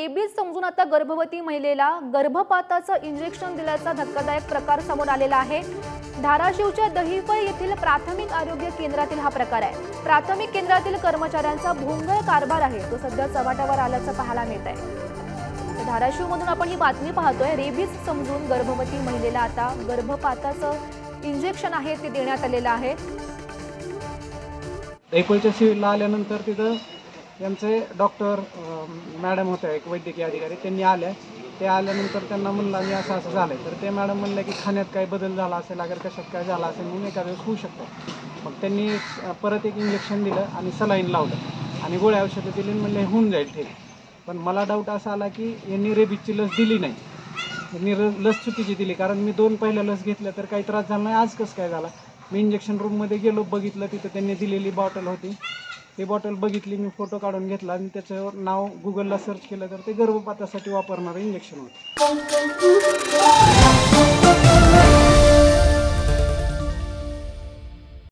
Rabies समजून आता गर्भवती महिलेला गर्भपाताचं इंजेक्शन दिल्याचा धक्कादायक प्रकार समोर आलेला आहे। धाराशिवच्या दहिफळ येथील प्राथमिक आरोग्य केंद्रातील हा प्रकार आहे। प्राथमिक केंद्रातील कर्मचाऱ्यांचा भोंगळ कारभार आहे, तो सध्या चव्हाट्यावर आल्याचं पाहायला मिळत आहे। धाराशिवमधून आपण ही बातमी पाहतोय। रेबीज समजून गर्भवती महिलेला आता गर्भपाताचं इंजेक्शन आहे ते देण्यात आलेलं आहे। दहिफळच्या सिव्हिलला आल्यानंतर तिथं यांचे डॉक्टर मॅडम होत्या, एक वैद्यकीय अधिकारी, त्यांनी ते आल्यानंतर त्यांना म्हणलं मी असं झालंय, तर ते मॅडम म्हणलं की खाण्यात काय बदल झाला असेल, अगर कशात काय झाला असेल म्हणून एका वेळेस होऊ शकतं। मग त्यांनी परत एक इंजेक्शन दिलं आणि सलाईन लावलं आणि गोळ्या औषधं दिली, म्हणले होऊन जाईल ठीक। पण मला डाऊट असा आला की यांनी रेबीजची लस दिली नाही, यांनी लस चुकीची दिली, कारण मी 2 पहिल्या लस घेतल्या तर काही त्रास झाला नाही, आज कसं काय झाला। मी इंजेक्शन रूममध्ये गेलो, बघितलं तिथं त्यांनी दिलेली बॉटल होती, ती बॉटल बघितली, मी फोटो काढून घेतला आणि त्याच्यावर नाव गुगलला सर्च केलं तर ते गर्भपातासाठी वापरणारं इंजेक्शन होतं।